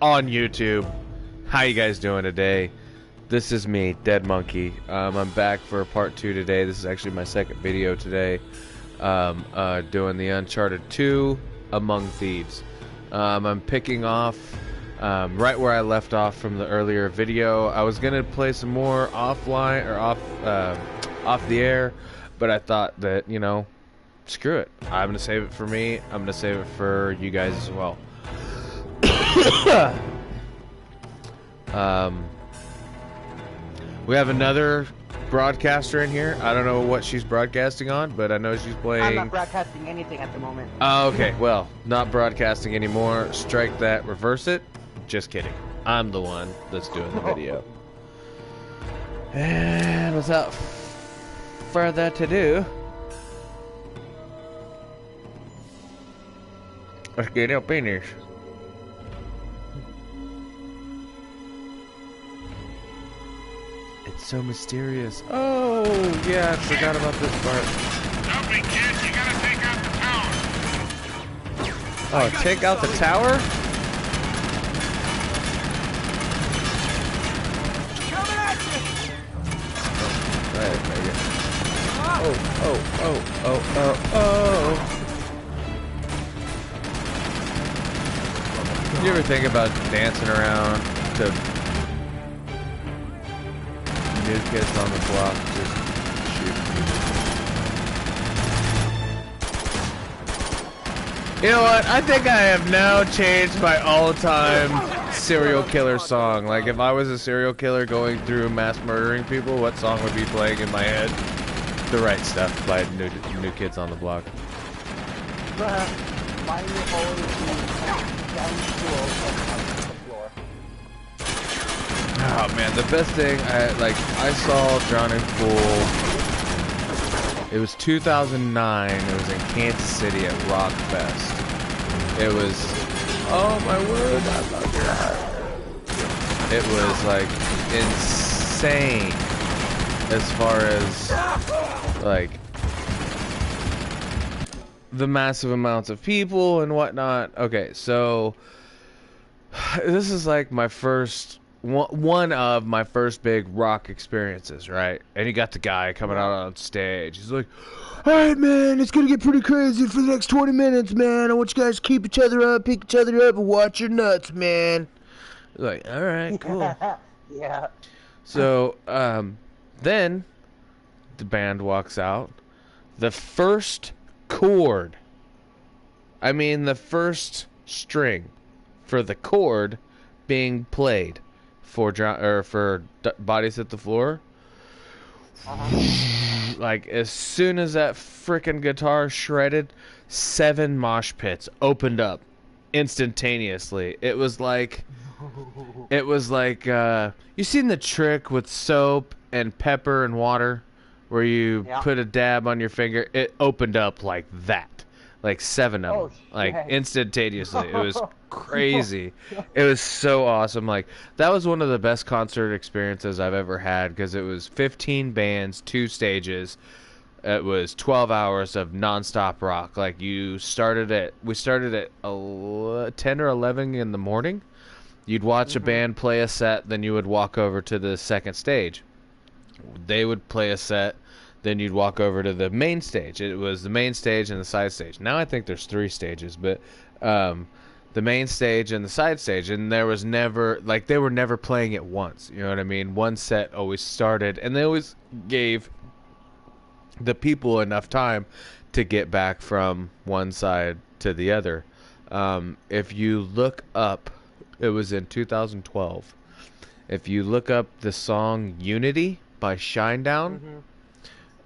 on YouTube. How you guys doing today? This is me, Dead Monkey. I'm back for part 2 today. This is actually my second video today. Doing the Uncharted 2 Among Thieves. I'm picking off right where I left off from the earlier video. I was gonna play some more offline or off the air, but I thought that, you know, screw it. I'm gonna save it for me. I'm gonna save it for you guys as well. We have another broadcaster in here. I don't know what she's broadcasting on, but I know she's playing. I'm not broadcasting anything at the moment. Oh, okay. Well, not broadcasting anymore. Strike that. Reverse it. Just kidding. I'm the one that's doing the video. And without further ado, let's get up in here. It's so mysterious. Oh, yeah, I forgot about this part. Don't be kids, you gotta take out the tower. Oh, take out the tower? Coming at you! Right, oh. You ever think about dancing around to new kids on the block just shooting people? You know what? I think I have now changed my all-time serial killer song. Like, if I was a serial killer going through mass murdering people, what song would be playing in my head? The Right Stuff by New Kids on the Block. Oh man, the best thing I saw Drowning Pool. It was 2009. It was in Kansas City at Rock Fest. It was, oh my word, I love that. It was like insane as far as like the massive amounts of people and whatnot. Okay, so this is like my first. One of my first big rock experiences, right? And you got the guy coming out on stage. He's like, "Alright, man, it's gonna get pretty crazy for the next 20 minutes, man. I want you guys to keep each other up, pick each other up, and watch your nuts, man." Like, alright, cool. Yeah. So, then the band walks out. The first chord, I mean the first string for the chord being played for Bodies Hit the Floor. Like, as soon as that frickin' guitar shredded, 7 mosh pits opened up instantaneously. It was like you seen the trick with soap and pepper and water where you put a dab on your finger? It opened up like that. Like 7 of them, like instantaneously. It was crazy. It was so awesome. Like, that was one of the best concert experiences I've ever had, because it was 15 bands, 2 stages. It was 12 hours of nonstop rock. Like, we started at 10 or 11 in the morning. You'd watch a band play a set, then you would walk over to the second stage. They would play a set. Then you'd walk over to the main stage. It was the main stage and the side stage. Now I think there's 3 stages, but the main stage and the side stage. And there was never, like, they were never playing it once. You know what I mean? One set always started, and they always gave the people enough time to get back from one side to the other. If you look up, it was in 2012. If you look up the song Unity by Shinedown,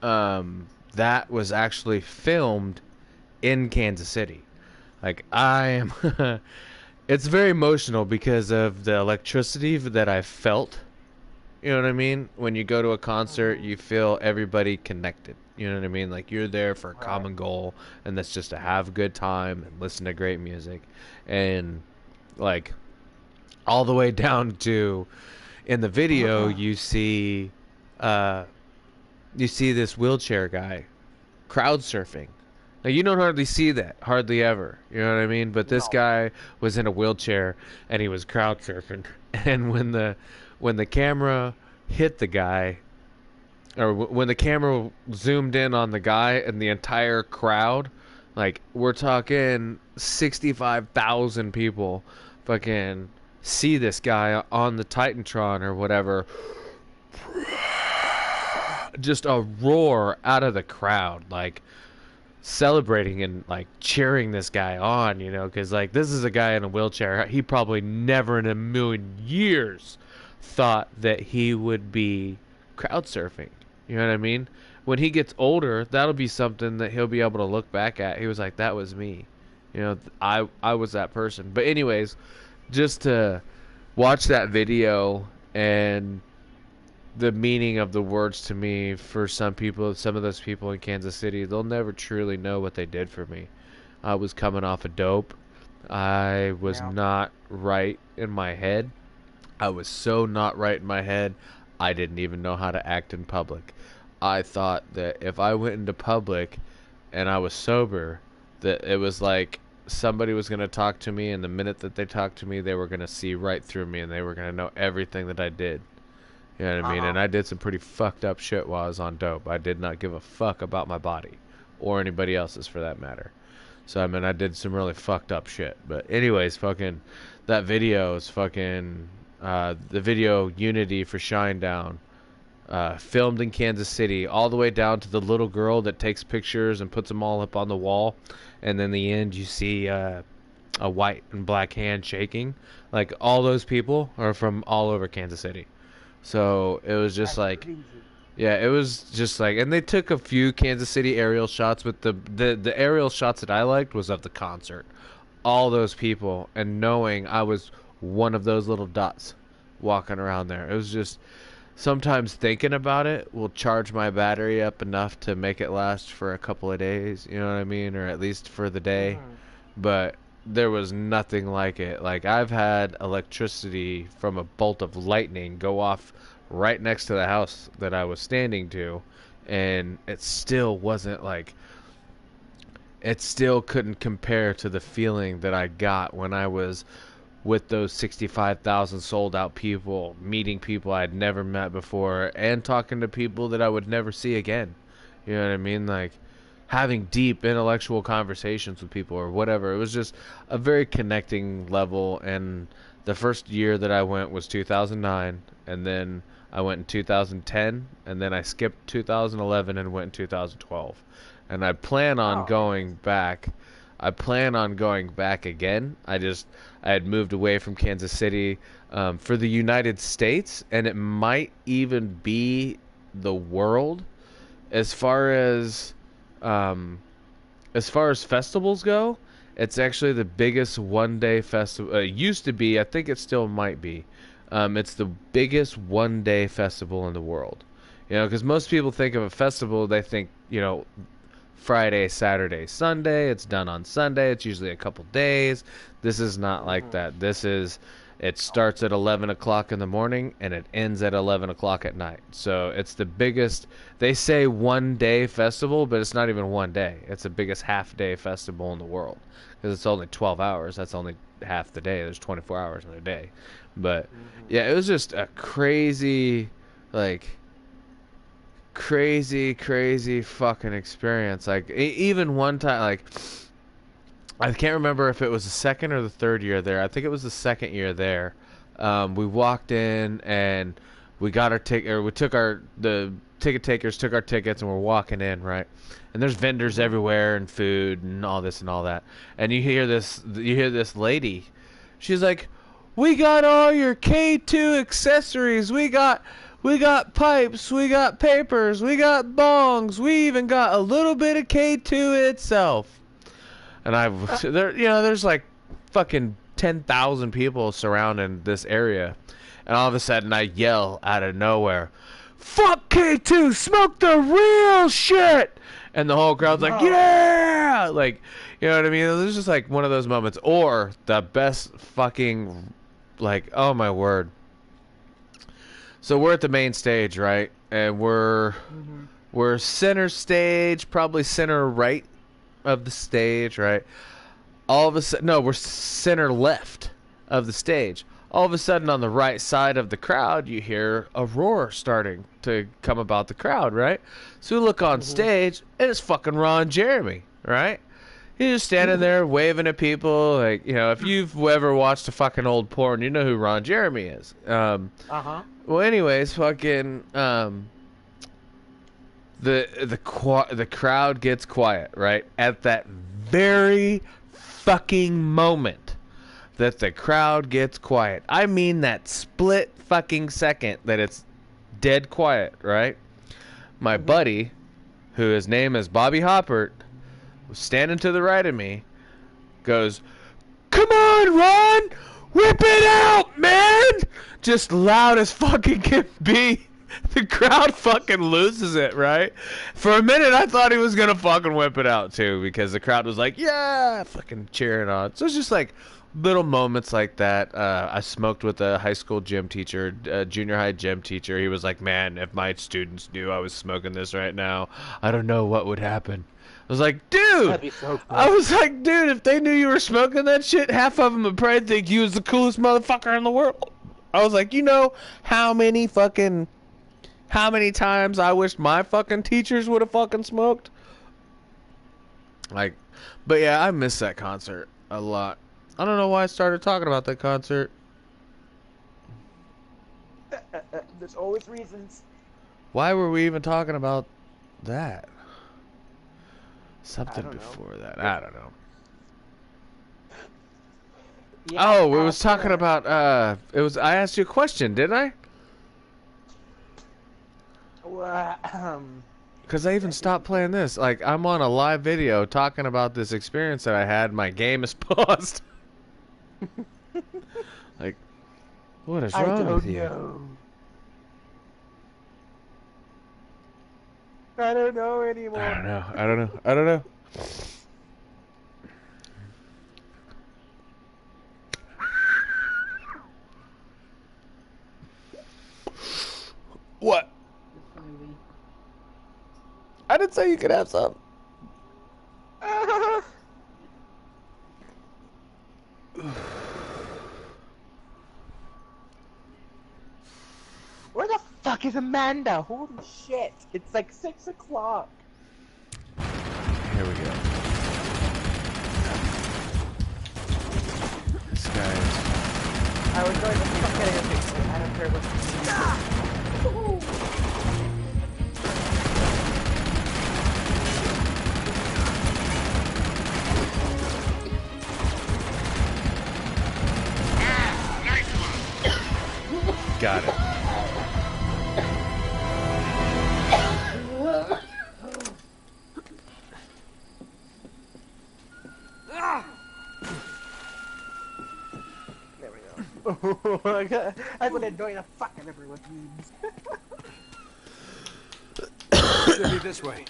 that was actually filmed in Kansas City. Like, it's very emotional because of the electricity that I felt. You know what I mean? When you go to a concert, you feel everybody connected. You know what I mean? Like, you're there for a common goal, and that's just to have a good time and listen to great music. And, like, all the way down to, in the video, you see this wheelchair guy crowd surfing Like, you don't hardly see that, hardly ever. You know what I mean? But this guy was in a wheelchair and he was crowd surfing. And when the camera hit the guy, or when the camera zoomed in on the guy and the entire crowd, like, we're talking 65,000 people fucking see this guy on the Titantron or whatever. Just a roar out of the crowd, like, celebrating and, like, cheering this guy on, you know, because, like, this is a guy in a wheelchair. He probably never in a million years thought that he would be crowd surfing. You know what I mean? When he gets older, that'll be something that he'll be able to look back at. He was like, that was me. You know, I was that person. But anyways, just to watch that video and the meaning of the words to me, for some people, some of those people in Kansas City, they'll never truly know what they did for me. I was coming off of dope. I was not right in my head. I was so not right in my head, I didn't even know how to act in public. I thought that if I went into public and I was sober, that it was like somebody was going to talk to me, and the minute that they talked to me, they were going to see right through me, and they were going to know everything that I did. You know what I mean? And I did some pretty fucked up shit while I was on dope. I did not give a fuck about my body, or anybody else's for that matter. So, I mean, I did some really fucked up shit. But anyways, fucking, that video is fucking, the video Unity for Shinedown, filmed in Kansas City, all the way down to the little girl that takes pictures and puts them all up on the wall. And then in the end, you see a white and black hand shaking. Like, all those people are from all over Kansas City. So it was just like, yeah, it was just like, and they took a few Kansas City aerial shots, but the aerial shots that I liked was of the concert. All those people, and knowing I was one of those little dots walking around there. It was just, sometimes thinking about it will charge my battery up enough to make it last for a couple of days, you know what I mean? Or at least for the day. But there was nothing like it. Like, I've had electricity from a bolt of lightning go off right next to the house that I was standing to, and it still wasn't like, it still couldn't compare to the feeling that I got when I was with those 65,000 sold out people, meeting people I'd never met before, and talking to people that I would never see again. You know what I mean? Like, having deep intellectual conversations with people or whatever. It was just a very connecting level. And the first year that I went was 2009, and then I went in 2010, and then I skipped 2011 and went in 2012. And I plan on going back. I plan on going back again. I had moved away from Kansas City for the United States, and it might even be the world as far as festivals go. It's actually the biggest one-day festival. It used to be. I think it still might be. It's the biggest one-day festival in the world. You know, because most people think of a festival, they think, you know, Friday, Saturday, Sunday. It's done on Sunday. It's usually a couple days. This is not like that. It starts at 11 o'clock in the morning and it ends at 11 o'clock at night. So it's the biggest, they say one day festival, but it's not even one day. It's the biggest half day festival in the world because it's only 12 hours. That's only half the day. There's 24 hours in a day. But yeah, it was just a crazy fucking experience. Like, even one time, like, I can't remember if it was the second or the third year there. I think it was the second year there. We walked in and we got our ticket, or the ticket takers took our tickets, and we're walking in, right? And there's vendors everywhere and food and all this and all that. And you hear this lady. She's like, "We got all your K2 accessories. We got pipes, we got papers, we got bongs, we even got a little bit of K2 itself." And there's like fucking 10,000 people surrounding this area. And all of a sudden I yell out of nowhere, "Fuck K2, smoke the real shit!" And the whole crowd's like, "Yeah!" Like, you know what I mean? It was just like one of those moments. Or the best fucking, like, oh my word. So we're at the main stage, right? And we're center stage, probably center right of the stage, right? All of a sudden, no, we're center left of the stage. All of a sudden, on the right side of the crowd, you hear a roar starting to come about the crowd, right? So we look on stage, and it's fucking Ron Jeremy, right? He's just standing there waving at people. Like, you know, if you've ever watched a fucking old porn, you know who Ron Jeremy is. Well, anyways, fucking the crowd gets quiet, right? At that very fucking moment that the crowd gets quiet. I mean that split fucking second that it's dead quiet, right? My buddy, who his name is Bobby Hoppert, was standing to the right of me, goes, "Come on, Ron! Whip it out, man!" Just loud as fucking can be. The crowd fucking loses it, right? For a minute, I thought he was gonna fucking whip it out, too, because the crowd was like, yeah, fucking cheering on. So it's just like little moments like that. I smoked with a high school gym teacher, a junior high gym teacher. He was like, man, if my students knew I was smoking this right now, I don't know what would happen. I was like, dude! That'd be so cool. I was like, dude, if they knew you were smoking that shit, half of them would probably think you was the coolest motherfucker in the world. I was like, you know how many times I wish my fucking teachers would have fucking smoked? Like, but yeah, I miss that concert a lot. I don't know why I started talking about that concert. There's always reasons. Why were we even talking about that? Something before that. I don't know. Yeah, Oh, we was talking about it was I asked you a question, didn't I? Because I even stopped playing this. Like, I'm on a live video talking about this experience that I had. My game is paused. Like, what is wrong with you? I don't know anymore. I don't know. What? I didn't say you could have some. Where the fuck is Amanda? Holy shit. It's like 6 o'clock. Here we go. This guy is... I was going to fuck out of your face. I don't care what you Got it. There we go. I've been enjoying the fuck out of everyone's memes. Should be this way.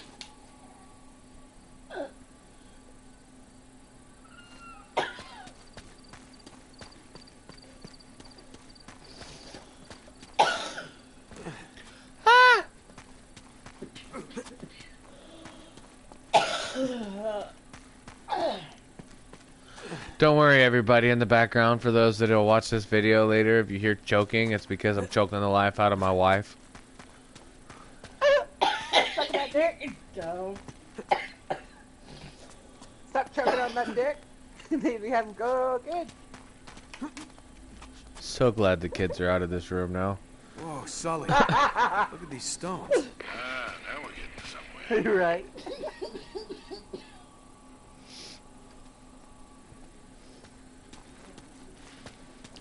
Don't worry, everybody in the background. For those that will watch this video later, if you hear choking, it's because I'm choking the life out of my wife. Suck that dick. Go. Stop choking on that dick. Maybe have him go good. So glad the kids are out of this room now. Whoa, Sully. Look at these stones. Now we're getting somewhere. You're right.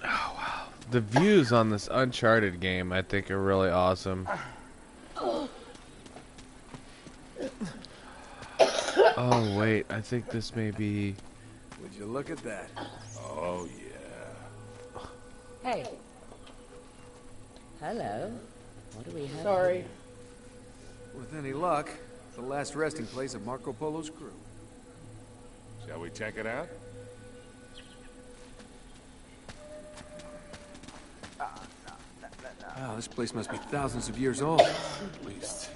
Oh, wow. The views on this Uncharted game, I think, are really awesome. Oh, wait. I think this may be... Would you look at that? Oh, yeah. Hey. Hello. What do we have? Sorry. With any luck, the last resting place of Marco Polo's crew. Shall we check it out? Wow, this place must be thousands of years old, at least.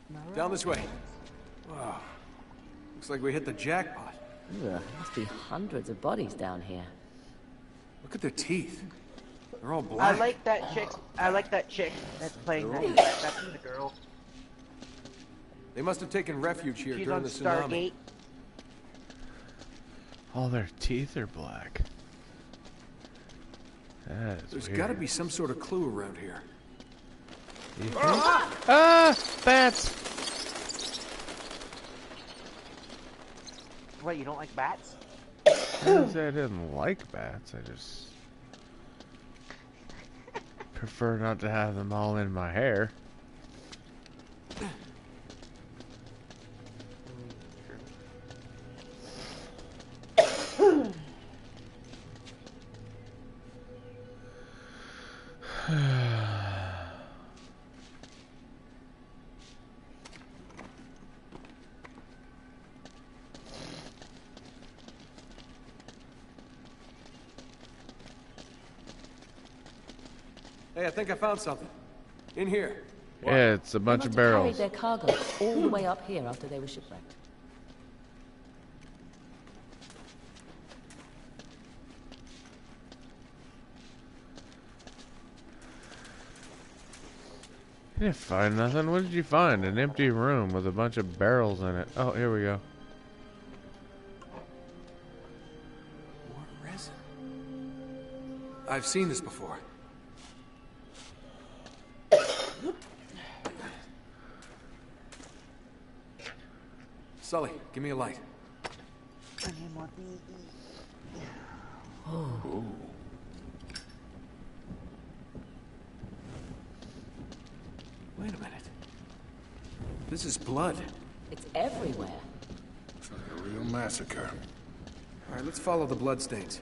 Am I Down this way. Wow. Looks like we hit the jackpot. Ugh, must be hundreds of bodies down here. Look at their teeth. They're all black. I like that chick that's playing that. That's the girl. They must have taken refuge here She's during on the tsunami. Stargate. All their teeth are black. There's got to be some sort of clue around here. Ah! Bats! What, you don't like bats? I didn't say I didn't like bats. I just prefer not to have them all in my hair. Hey, I think I found something. In here. Yeah, it's a bunch of barrels. They carried their cargo all the way up here after they were shipwrecked. You didn't find nothing? What did you find? An empty room with a bunch of barrels in it. Oh, here we go. More resin. I've seen this before. Sully, give me a light. Oh. Wait a minute. This is blood. It's everywhere. It's like a real massacre. All right, let's follow the bloodstains.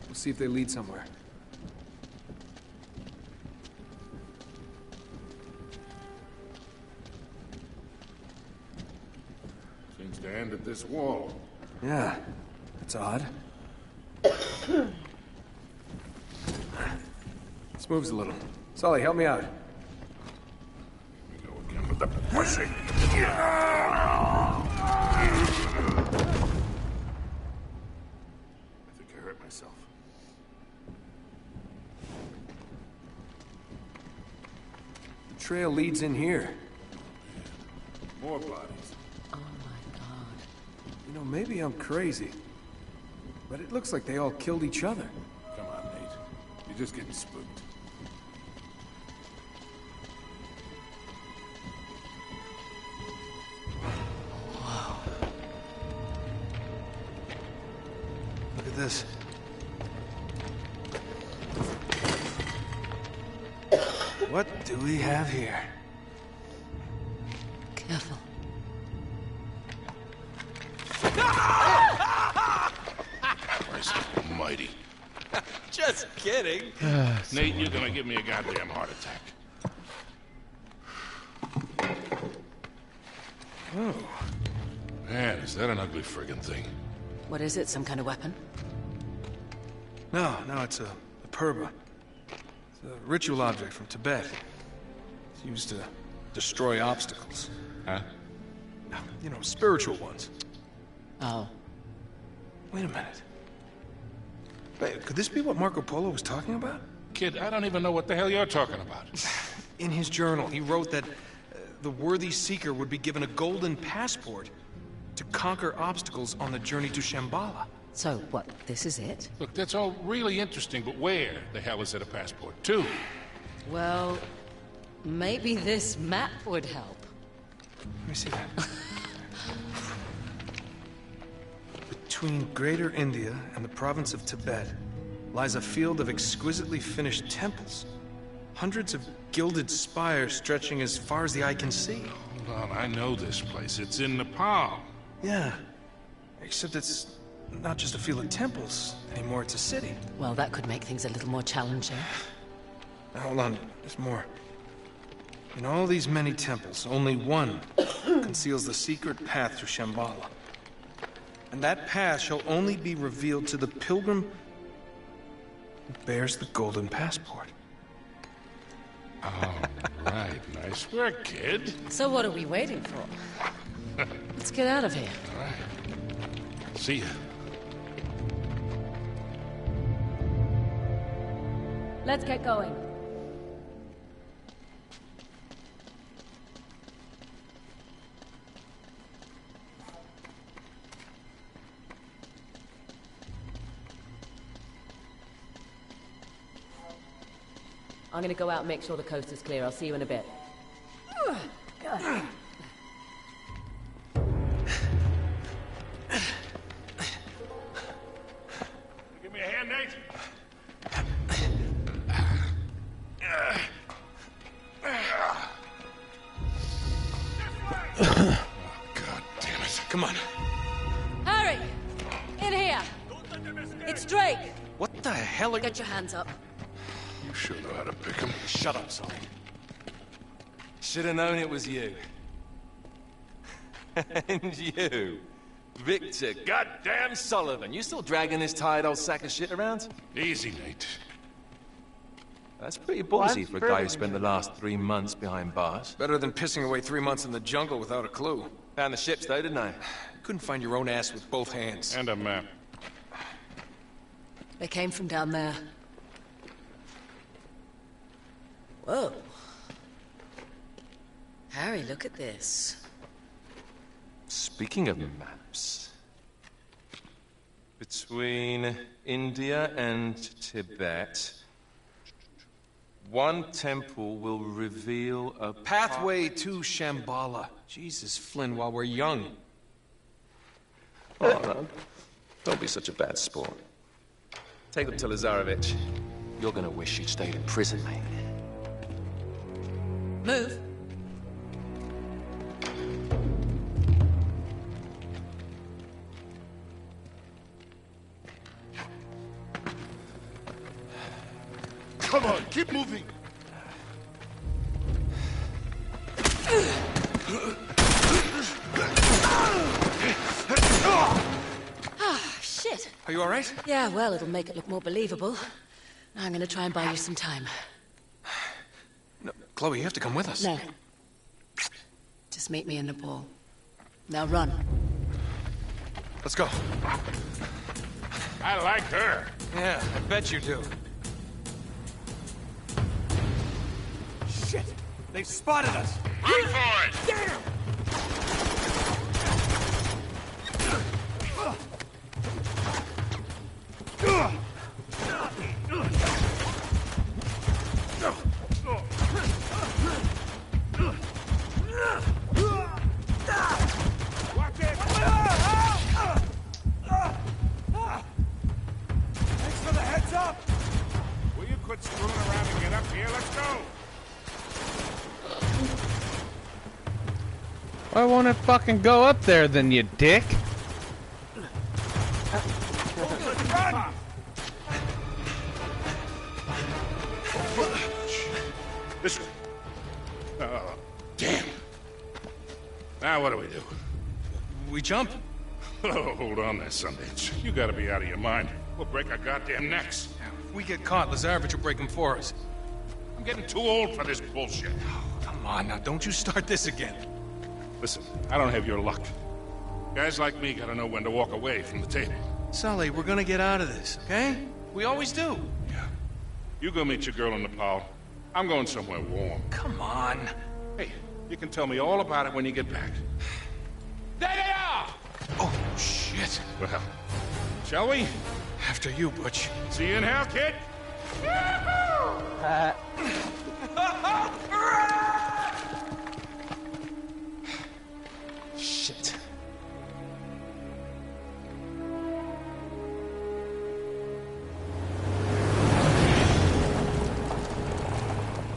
We'll see if they lead somewhere. Seems to end at this wall. Yeah, that's odd. This moves a little. Sully, help me out. We go again with the pussy. I think I hurt myself. The trail leads in here. More bodies. Oh my god. You know, maybe I'm crazy, but it looks like they all killed each other. Come on, Nate. You're just getting spooked. Look at this. What do we have here? Careful. Christ almighty. Just kidding. Nate, you're gonna give me a goddamn heart attack. Oh. Man, is that an ugly friggin' thing? What is it? Some kind of weapon? No, it's a purba. It's a ritual object from Tibet. It's used to destroy obstacles. Huh? You know, spiritual ones. Oh. Wait a minute. Wait, could this be what Marco Polo was talking about? Kid, I don't even know what the hell you're talking about. In his journal, he wrote that the worthy seeker would be given a golden passport to conquer obstacles on the journey to Shambhala. So, what, this is it? Look, that's all really interesting, but where the hell is it a passport to? Well, maybe this map would help. Let me see that. Between Greater India and the province of Tibet lies a field of exquisitely finished temples. Hundreds of gilded spires stretching as far as the eye can see. Hold on, I know this place. It's in Nepal. Yeah, except it's not just a field of temples anymore, it's a city. Well, that could make things a little more challenging. Now, hold on, there's more. In all these many temples, only one conceals the secret path to Shambhala. And that path shall only be revealed to the pilgrim who bears the golden passport. All right, nice work, kid. So what are we waiting for? Let's get out of here. All right. See ya. Let's get going. I'm gonna go out and make sure the coast is clear. I'll see you in a bit. Give me a hand, Nate. Oh, God damn it. Come on. Harry! In here! It's Drake! What the hell are you... Get your hands up. You sure know how to pick him. Shut up, Sully. Should have known it was you. And you, Victor goddamn Sullivan. You still dragging this tired old sack of shit around? Easy, Nate. That's pretty ballsy for a guy who spent the last 3 months behind bars. Better than pissing away 3 months in the jungle without a clue. Found the ships though, didn't I? Couldn't find your own ass with both hands. And a map. They came from down there. Whoa. Harry, look at this. Speaking of maps... Between India and Tibet... one temple will reveal a Pathway to Shambhala. Jesus, Flynn, while we're young. Oh, no. Don't be such a bad sport. Take them to Lazarevich. You're gonna wish you'd stayed in prison, mate. Move. Come on, keep moving. Shit. Are you all right? Yeah, well, it'll make it look more believable. I'm gonna try and buy you some time. No, Chloe, you have to come with us. No. Just meet me in Nepal. Now run. Let's go. I like her. Yeah, I bet you do. Shit! They've spotted us! Run for it! Damn! Watch it! Thanks for the heads up! Will you quit screwing around and get up here? Let's go! Why won't it fucking go up there then, you dick? Run! This way. Oh, damn. Now what do we do? We jump? Oh, hold on there, Sundance. You gotta be out of your mind. We'll break our goddamn necks. If we get caught, Lazarevich will break them for us. I'm getting too old for this bullshit. Come on, now don't you start this again. Listen, I don't have your luck. Guys like me gotta know when to walk away from the table. Sully, we're gonna get out of this, okay? We always do. Yeah. You go meet your girl in Nepal. I'm going somewhere warm. Come on. Hey, you can tell me all about it when you get back. There they are! Oh, shit. Well, shall we? After you, Butch. See you in hell, kid! Shit.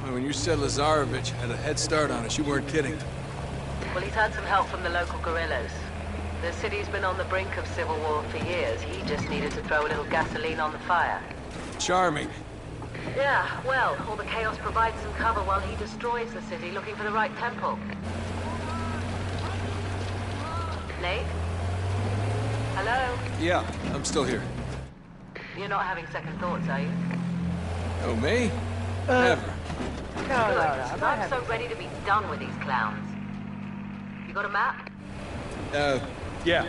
When you said Lazarevich had a head start on us, you weren't kidding. Well, he's had some help from the local guerrillas. The city's been on the brink of civil war for years. He just needed to throw a little gasoline on the fire. Charming. Yeah, well, all the chaos provides some cover while he destroys the city looking for the right temple. Nate? Hello? Yeah, I'm still here. You're not having second thoughts, are you? Oh, me? Never. No, I'm not so having ready to be done with these clowns. You got a map? Yeah.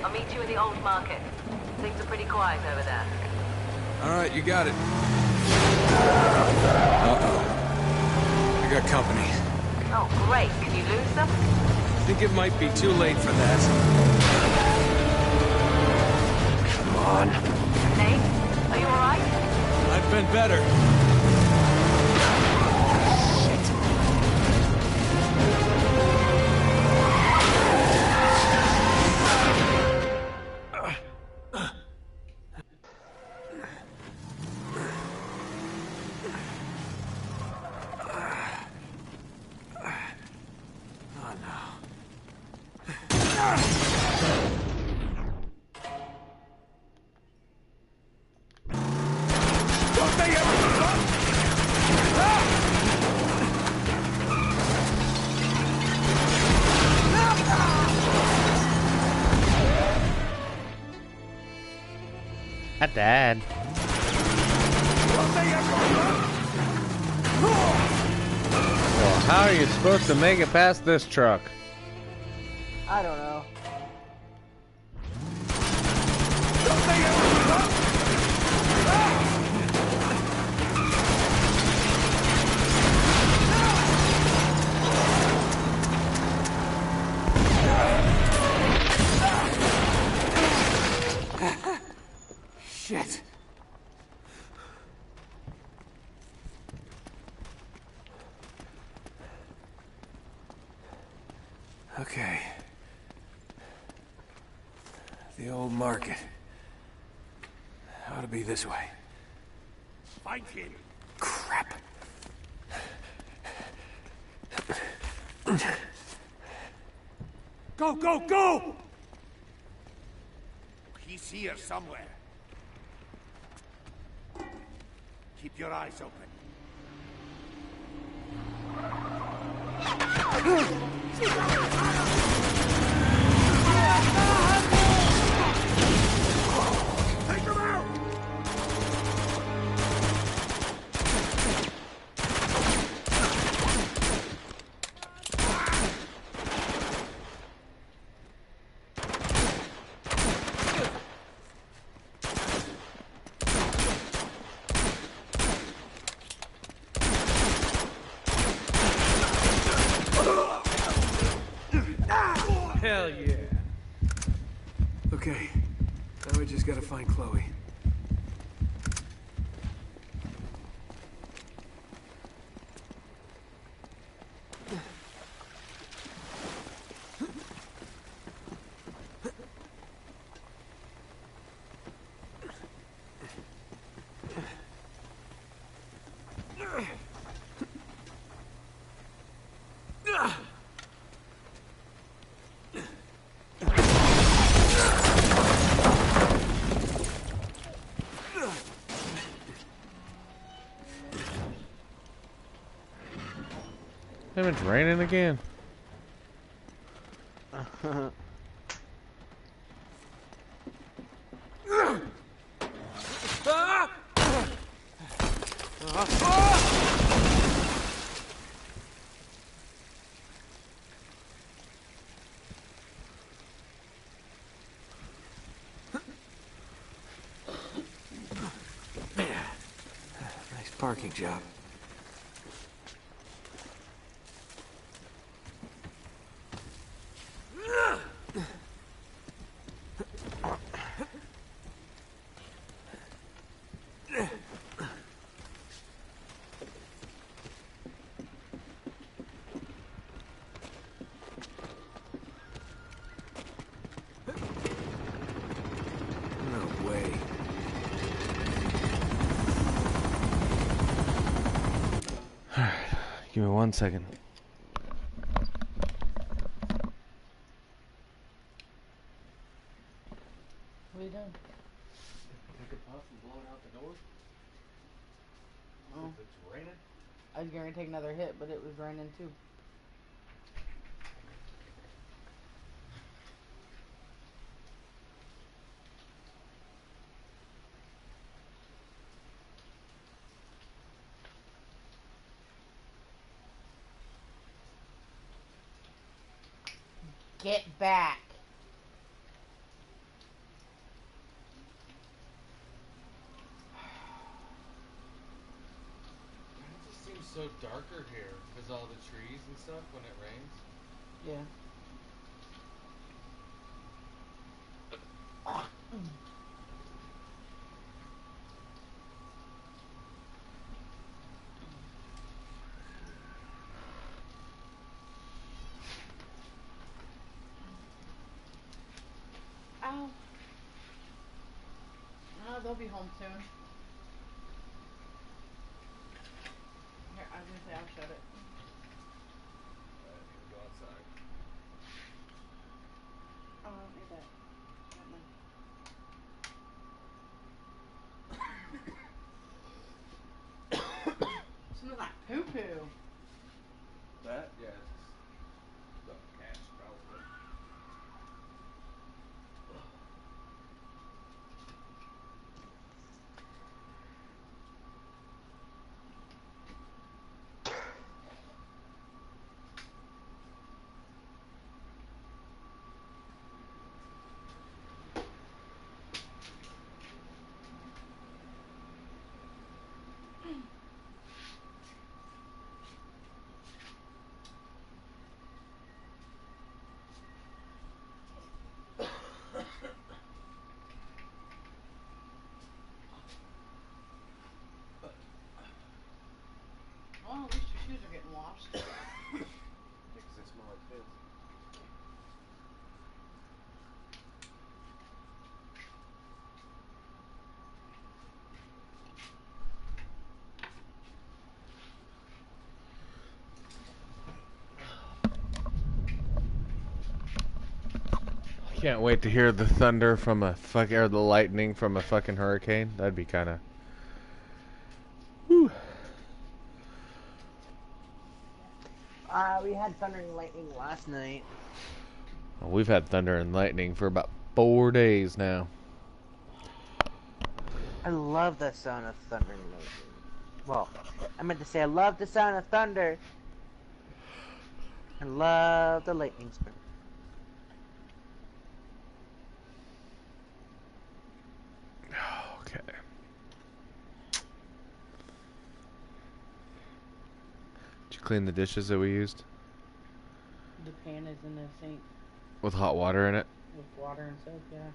I'll meet you in the old market. Things are pretty quiet over there. All right, you got it. Uh-oh. I got company. Oh, great. Can you lose them? I think it might be too late for that. Come on. Nate, are you alright? I've been better. I died. Well, how are you supposed to make it past this truck? I don't know. Shit. Okay. The old market. Ought to be this way. Find him. Crap. Go, go, go! He's here somewhere. Keep your eyes open. Take him out! Hell yeah. Okay. Now we just gotta find Chloe. Damn, it's raining again. Nice parking job. No way. Give me 1 second. What are you doing? Take a puff and blow it out the door. Oh. If it's raining. I was going to take another hit, but it was raining too. Get back. It just seems so darker here because all the trees and stuff when it rains. Yeah. Ow. Oh, they'll be home soon. Here, I was gonna say I'll shut it. Go outside. Oh, need that. Smells like poo-poo. That? Yeah, it's the cat's probably. Well, at least your shoes are getting washed. Because they smell like piss. Can't wait to hear the thunder from a or the lightning from a fucking hurricane. That'd be kind of. We had thunder and lightning last night. Well, we've had thunder and lightning for about 4 days now. I love the sound of thunder and lightning. Well, I meant to say I love the sound of thunder. I love the lightning storm. Okay. Did you clean the dishes that we used? The pan is in the sink. With hot water in it? With water and soap, yeah.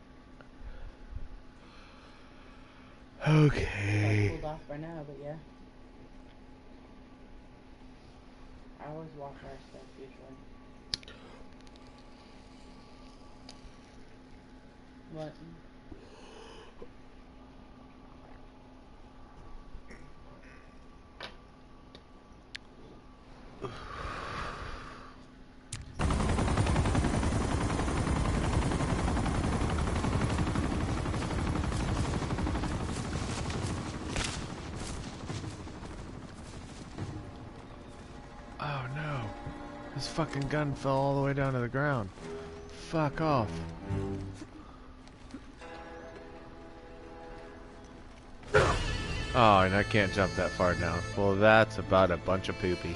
Okay. It's cooled off by now, but yeah. I always wash our stuff usually. What? Oh no. This fucking gun fell all the way down to the ground. Fuck off. Oh, and I can't jump that far down. Well, that's about a bunch of poopy.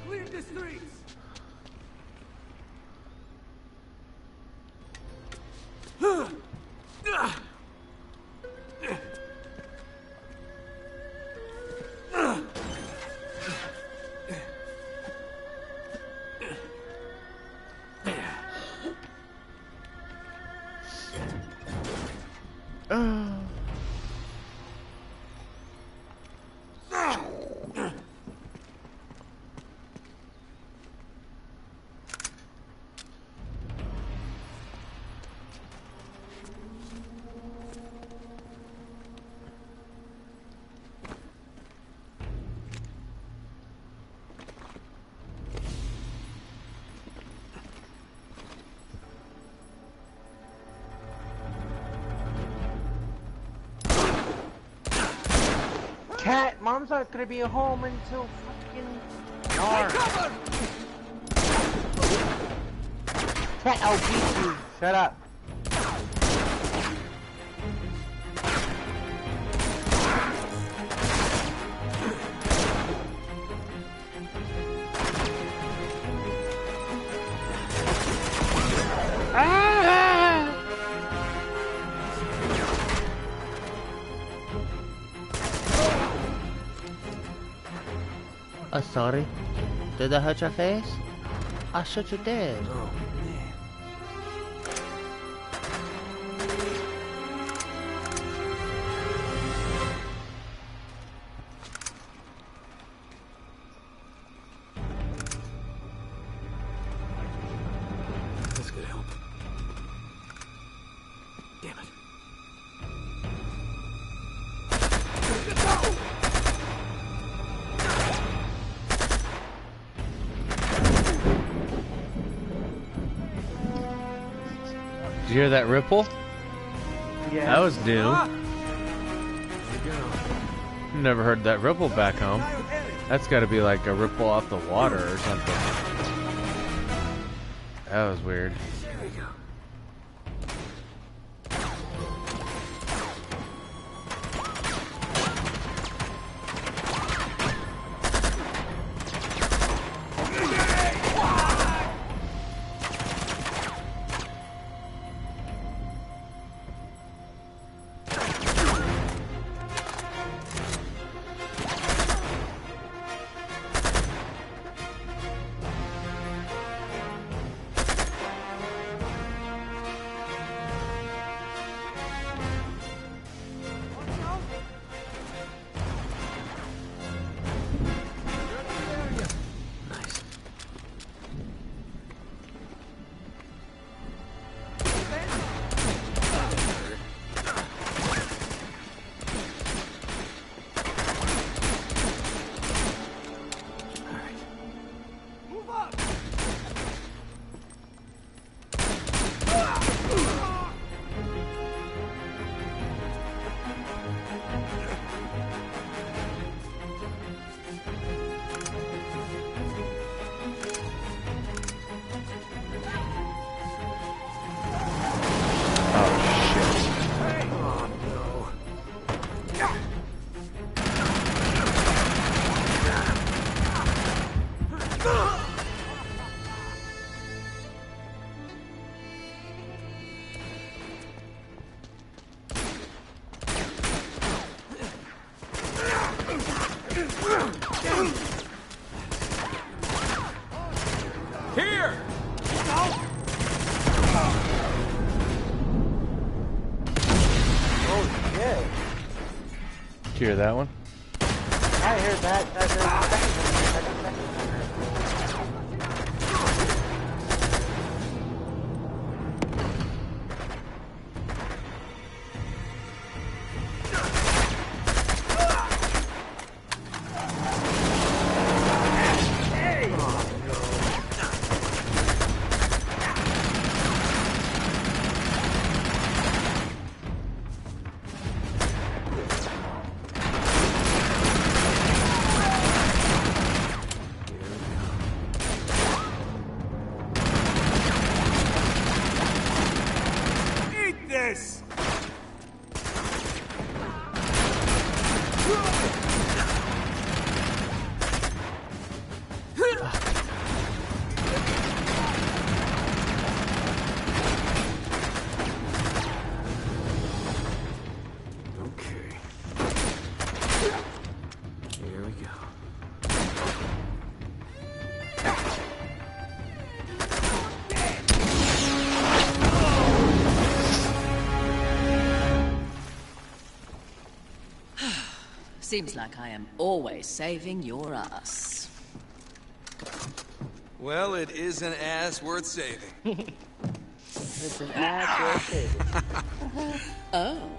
Clear the streets! Cat, mom's not gonna be home until fucking dark. Cat, I'll beat you. Shut up. Oh, sorry. Did I hurt your face? I shot you dead. Oh, man. This could help. Damn it. Did you hear that ripple? Yeah. That was new. Never heard that ripple back home. That's got to be like a ripple off the water or something. That was weird. Here we go. Nice. Here! Oh shit. Did you hear that one? I heard that. That's This! Okay. Here we go. Seems like I am always saving your ass. Well, it is an ass worth saving. It's an accurate. Oh.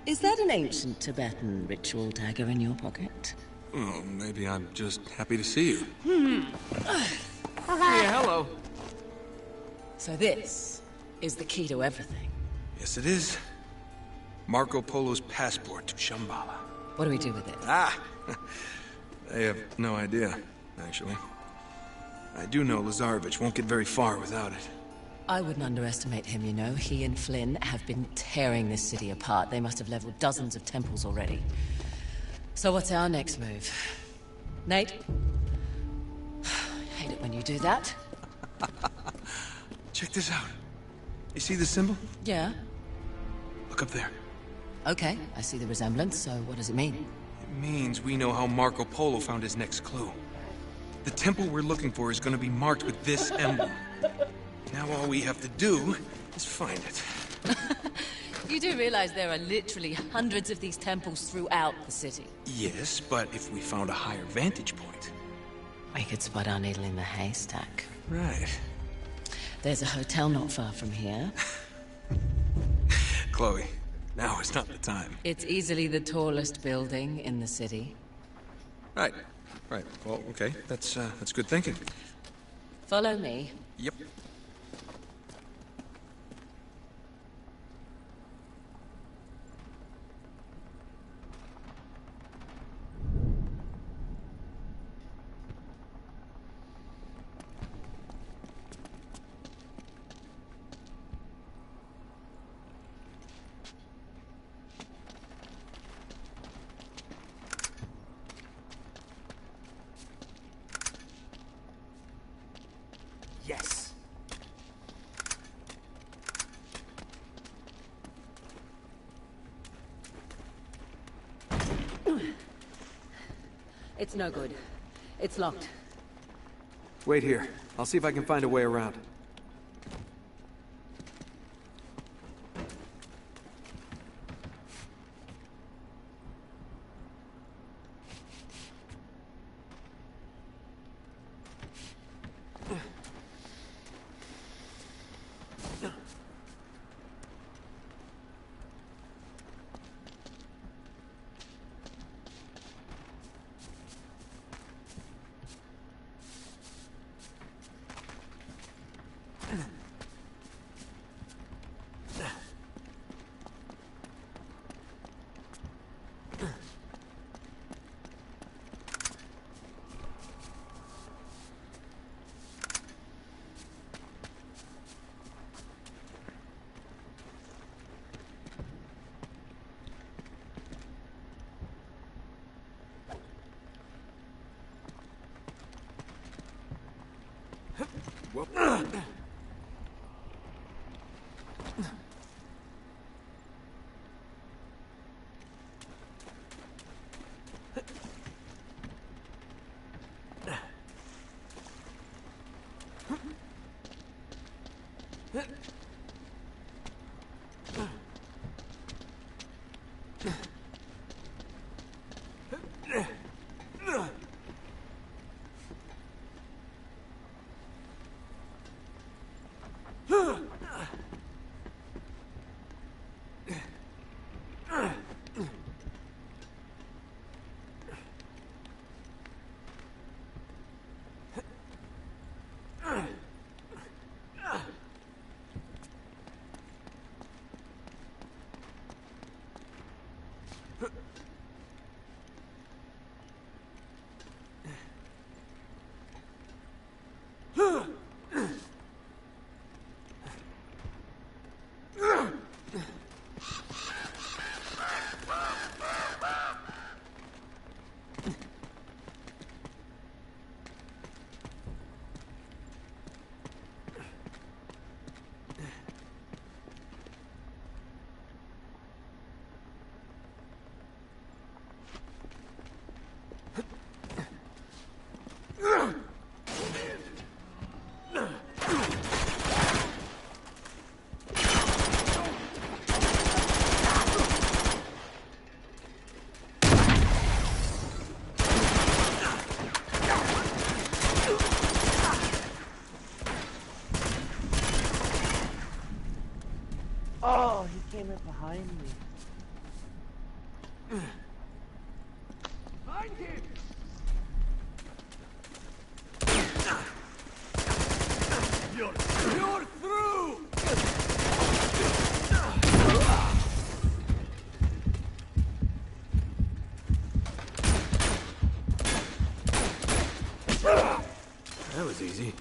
Is that an ancient Tibetan ritual dagger in your pocket? Oh, maybe I'm just happy to see you. Yeah, hello. So this is the key to everything. Yes, it is. Marco Polo's passport to Shambhala. What do we do with it? Ah! I have no idea, actually. I do know Lazarevich won't get very far without it. I wouldn't underestimate him, you know. He and Flynn have been tearing this city apart. They must have leveled dozens of temples already. So what's our next move? Nate? I hate it when you do that. Check this out. You see the symbol? Yeah. Look up there. Okay, I see the resemblance, so what does it mean? It means we know how Marco Polo found his next clue. The temple we're looking for is going to be marked with this emblem. Now all we have to do is find it. You do realize there are literally hundreds of these temples throughout the city? Yes, but if we found a higher vantage point... We could spot our needle in the haystack. Right. There's a hotel not far from here. Chloe, now is not the time. It's easily the tallest building in the city. Right. Right. Well, okay. That's good thinking. Follow me. Yep. Yes. It's no good. It's locked. Wait here. I'll see if I can find a way around. Oh, he came up behind me. Find him! You're through! That was easy.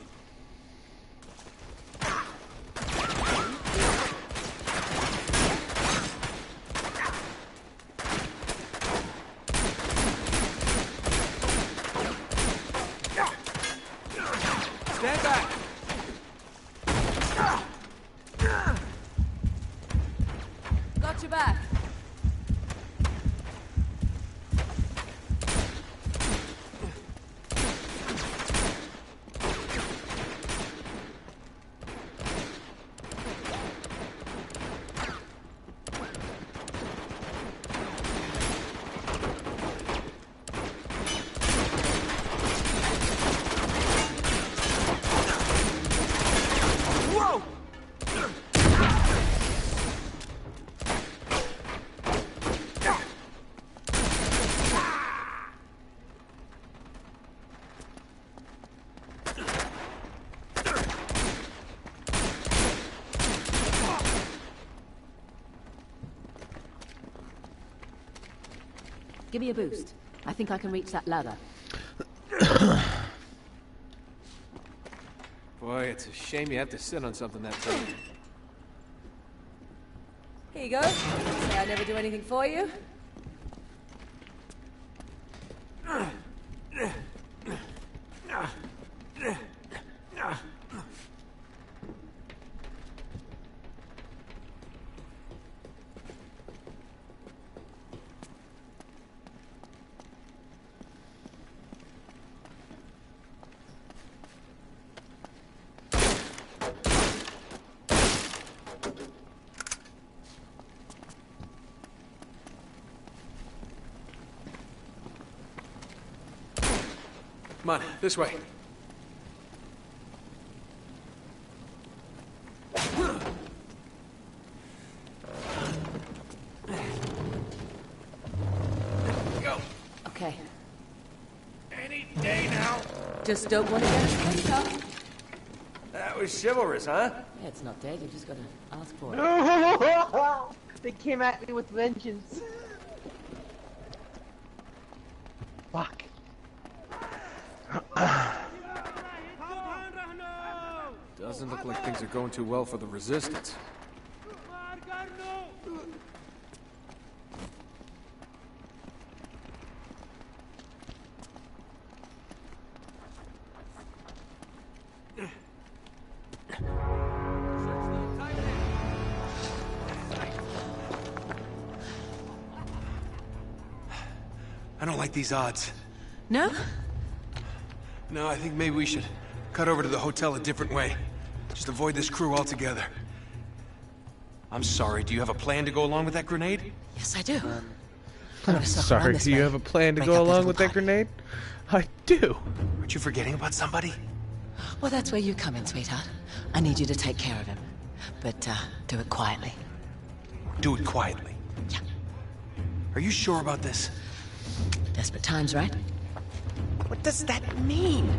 Stand back! Got your back. Give me a boost. I think I can reach that ladder. Boy, it's a shame you have to sit on something that tight. Here you go. Say I never do anything for you. Come on, this way. Go. Okay. Any day now. Just don't want to get a splinter. That was chivalrous, huh? Yeah, it's not dead. You just got to ask for it. They came at me with vengeance. Fuck. Doesn't look like things are going too well for the Resistance. I don't like these odds. No? No, I think maybe we should cut over to the hotel a different way. Just avoid this crew altogether. I'm sorry, do you have a plan to go along with that grenade? Yes, I do. I'm sorry, do you have a plan to go along with that grenade? I do. Aren't you forgetting about somebody? Well, that's where you come in, sweetheart. I need you to take care of him. But, do it quietly. Do it quietly. Yeah. Are you sure about this? Desperate times, right? What does that mean?